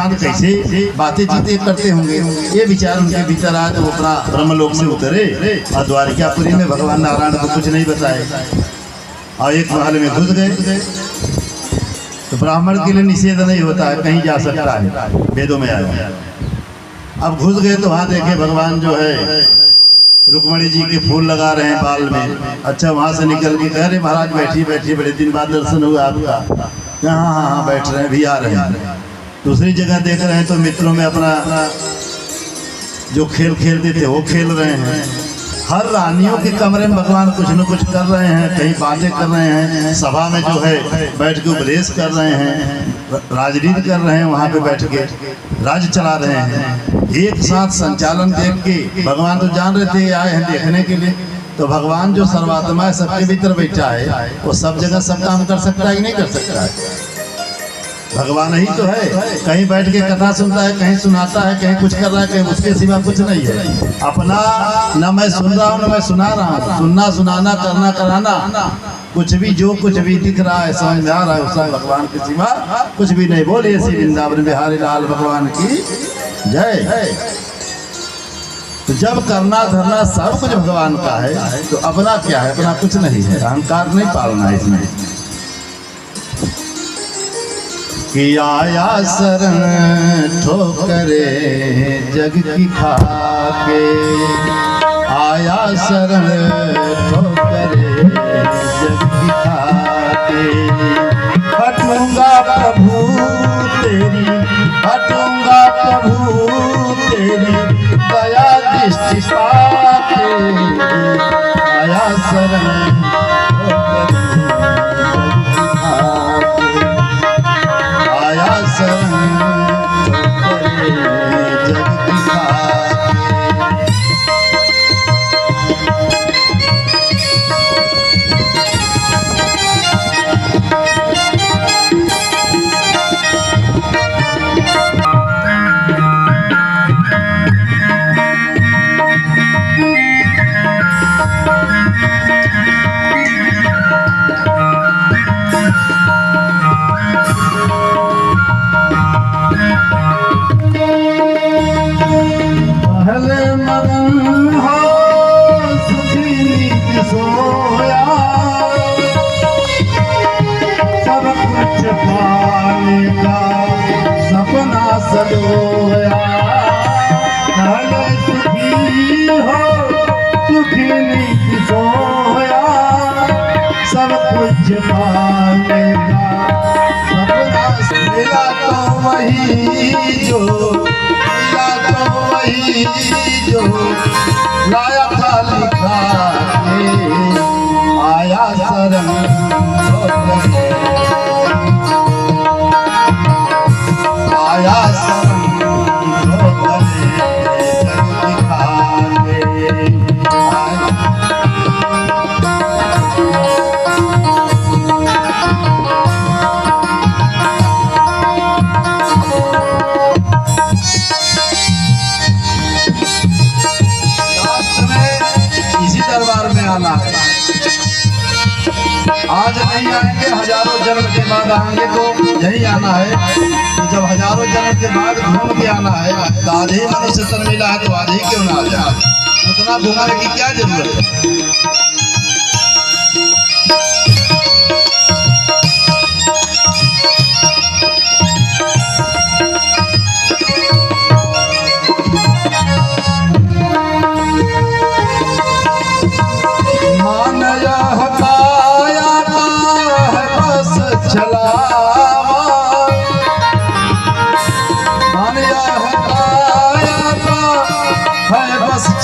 साथ कैसे बातें चीतें करते होंगे, ये विचार उनके भीतर आज वो अपना ब्रह्मलोक से उतरे और द्वारिकापुरी में भगवान नारायण को कुछ नहीं बताए और एक महल में घुस गए। तो ब्राह्मण के लिए निषेध नहीं होता है, कहीं जा सकता है, वेदों में आया। अब घुस गए तो वहाँ देखे भगवान जो है रुक्मणी जी के फूल लगा रहे हैं बाल में। अच्छा, वहाँ से निकल के कह रहे महाराज बैठिए बैठिए, बड़े दिन बाद दर्शन हुआ आपका। हाँ हाँ हाँ बैठ रहे हैं, भी आ रहे हैं। दूसरी जगह देख रहे हैं तो मित्रों में अपना जो खेल खेलते थे वो खेल रहे हैं। हर रानियों के कमरे में भगवान कुछ न कुछ कर रहे हैं, कहीं बातें कर रहे हैं, सभा में जो है बैठ के उपदेश कर रहे हैं, राजनीति कर रहे हैं, वहाँ पे बैठ के राज्य चला रहे हैं। एक साथ संचालन देख के भगवान तो जान रहे थे आए हैं देखने के लिए। तो भगवान जो सर्वात्मा है, सबके भीतर बैठा है, वो सब जगह सब काम कर सकता है कि नहीं कर सकता है? भगवान ही तो है। कहीं बैठ के कथा सुनता है, कहीं सुनाता है, कहीं कुछ कर रहा है, कहीं उसके सिवा कुछ नहीं है। अपना न मैं सुन रहा हूँ न मैं सुना रहा हूँ, सुनना सुनाना करना कराना कुछ भी जो कुछ भी दिख रहा है समझ में आ रहा है, उसका भगवान के सिवा कुछ भी नहीं। बोले श्री वृंदावन बिहारी लाल भगवान की जय। तो जब करना धरना सब कुछ भगवान का है तो अपना क्या है? अपना कुछ नहीं है, अहंकार नहीं पालना है इसमें। कि आया शरण ठोकरे जग की खाके, आया शरण ठोकरे जग की खाके। हटूंगा प्रभु तेरी, हटूंगा प्रभु तेरी दया दृष्टि पाके। आया शरण सलोया सुखी हो सुखी नीति सोया, सब कुछ पालेगा सपना। मिला तो वही जो, मिला तो वही जो लाया था लिखा के। आया शरण आया शरण इसी दरबार में आना है। आज नहीं आएंगे, हजारों जन्म के बाद आएंगे तो यही आना है। तो जब हजारों जन्म के बाद घूम के आना है तो आज ही मनुष्य तन मिला है तो आज ही क्यों ना आ जाए? उतना घूमने की क्या जरूरत है?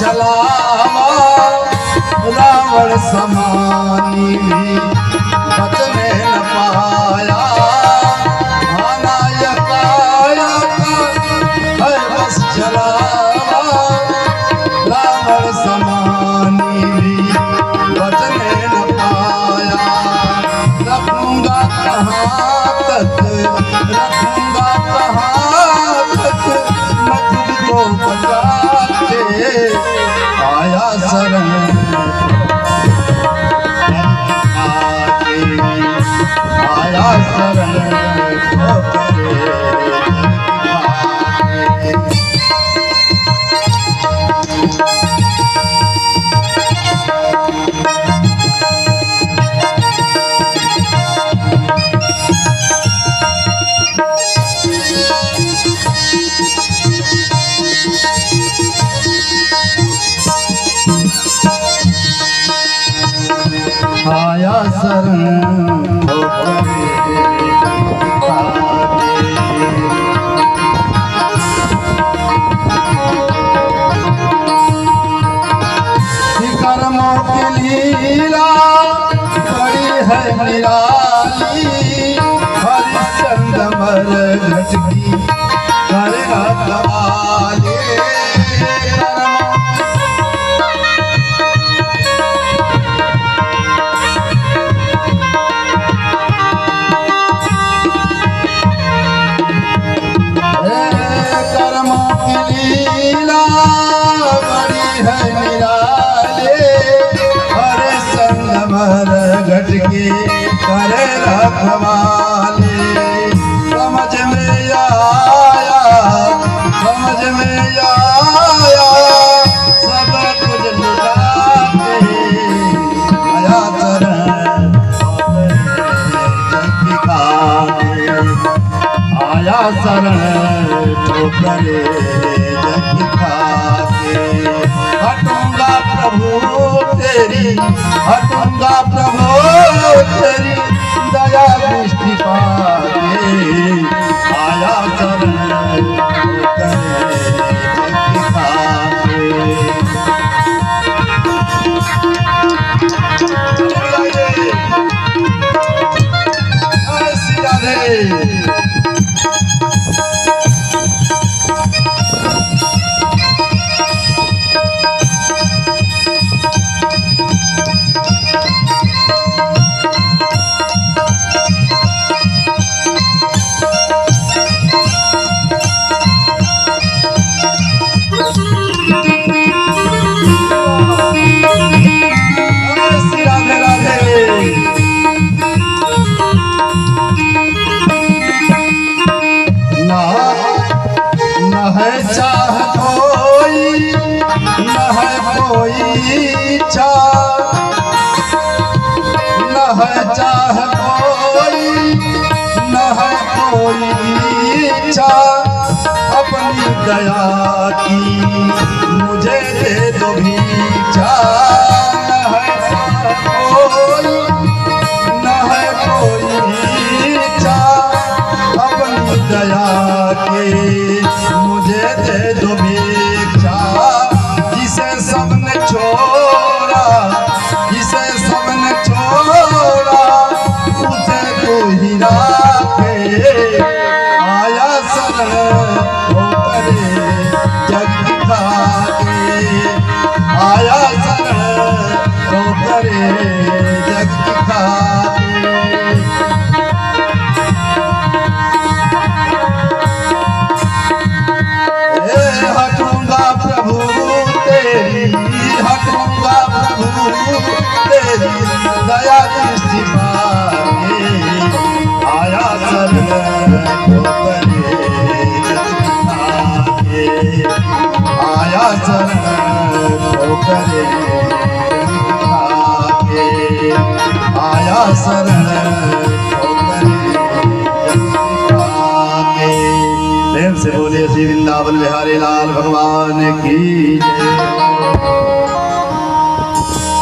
चलावा रावण समानी बचने न पाया। नायक आया है बस चलावा रावण समानी बचने न पाया। रखूंगा कहाँ तक, रखूंगा कहाँ तक मैं तुझको बचा के। आया शरण आया शरण शरण ठोकरे कर्मों की लीला बड़ी है निराली, हरिश्चंद्र मर घट की करेगा कमाले। कर्मों की लीला बड़ी है निराली, मर घट के करे रखवाले। समझ में आया सब कुछ लुटा के आया शरण आया शरण ठोकरे जग खाके। हटूंगा प्रभु तेरी दया दृष्टि पाके, आया शरण ठोकरे जग खाके। ऐसी राधे चाह कोई न है कोई न है चाह कोई न है कोई इच्छा, अपनी दया की मुझे दे दो भिक्षा। न है चाह कोई न है कोई इच्छा, अपनी दया की मुझे दे दो भिक्षा। जिसे सबने छोड़ा उसे तू ही राखे, आया शरण ठोकरे जग खाके। आया शरण ठोकरे जग खाके। हटूंगा प्रभु तेरी दया दृष्टि पाके, आया शरण ठोकरे जग खाके। आया शरण ठोकरे जग खाके। आया शरण ठोकरे जग खाके। प्रेम से बोले श्री वृंदावन बिहारी लाल भगवान की जय।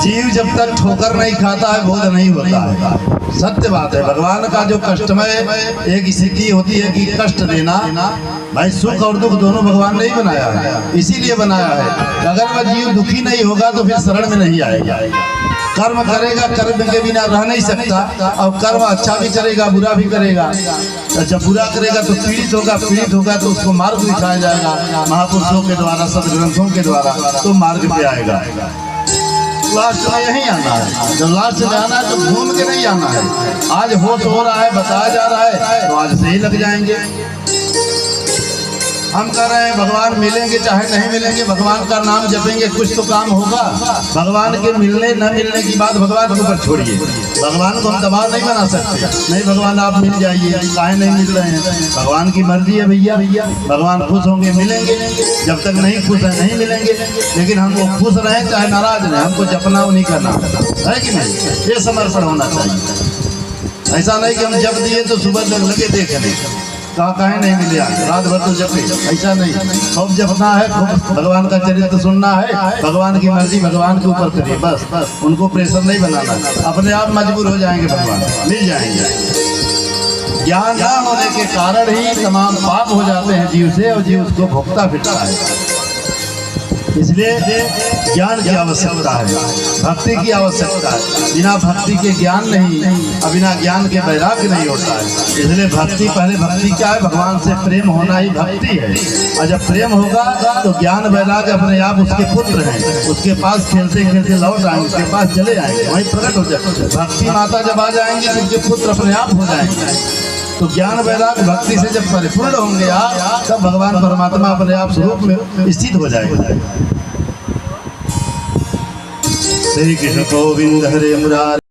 जीव जब तक ठोकर नहीं खाता है बोध नहीं होता है। सत्य बात है। भगवान का जो कष्टमय एक स्थिति होती है कि कष्ट देना, भाई सुख और दुख दोनों भगवान ने ही बनाया है, इसीलिए बनाया है। अगर वह जीव दुखी नहीं होगा तो फिर शरण में नहीं आएगा। कर्म करेगा, कर्म के बिना रह नहीं सकता। और कर्म अच्छा भी करेगा, बुरा भी करेगा। जब बुरा करेगा तो पीड़ित होगा तो उसको मार्ग दिखाया जाएगा महापुरुषों के द्वारा, सदग्रंथों के द्वारा, तो मार्ग पे आएगा। लास्ट में यही आना है। जब लास्ट में आना है तो घूम के नहीं आना है। आज होश हो रहा है, बताया जा रहा है, तो आज से ही लग जाएंगे। हम कह रहे हैं भगवान मिलेंगे चाहे नहीं मिलेंगे, भगवान का नाम जपेंगे कुछ तो काम होगा। भगवान के मिलने न मिलने की बात भगवान के ऊपर छोड़िए। भगवान को हम दबाव नहीं बना सकते। नहीं भगवान आप मिल जाइए, काहे नहीं मिल रहे हैं, भगवान की मर्जी है भैया। भगवान खुश होंगे मिलेंगे, जब तक नहीं खुश है नहीं मिलेंगे। लेकिन हमको खुश रहें चाहे नाराज रहें, हमको जपना नहीं करना है कि नहीं। ये समर्पण होना चाहिए। ऐसा नहीं कि हम जप दिए तो सुबह तक लगे देख लें। कहीं नहीं मिले आज रात भर तो जपे, ऐसा नहीं। खूब जपना है, खूब भगवान का चरित्र सुनना है, भगवान की मर्जी भगवान के ऊपर करिए, बस बस। उनको प्रेशर नहीं बनाना, अपने आप मजबूर हो जाएंगे, भगवान मिल जाएंगे। ज्ञान न होने के कारण ही तमाम पाप हो जाते हैं जीव से, और जीव उसको भोगता फिरता है। इसलिए ज्ञान की आवश्यकता है, भक्ति की आवश्यकता है। बिना भक्ति के ज्ञान नहीं, और बिना ज्ञान के वैराग्य नहीं होता है। इसलिए भक्ति, पहले भक्ति क्या है? भगवान से प्रेम होना ही भक्ति है। और जब प्रेम होगा तो ज्ञान वैराग्य अपने आप उसके पुत्र हैं, उसके पास खेलते खेलते लौट आएंगे, उसके पास चले आएंगे, वहीं प्रकट हो जाए। भक्ति माता जब आ जाएंगे तो उनके पुत्र अपने आप हो जाएंगे। तो ज्ञान वैराग्य भक्ति से जब परिपूर्ण होंगे आप, तब भगवान परमात्मा अपने आप स्वरूप में स्थित हो जाएगा। श्री कृष्ण गोविंद हरे मुरारी।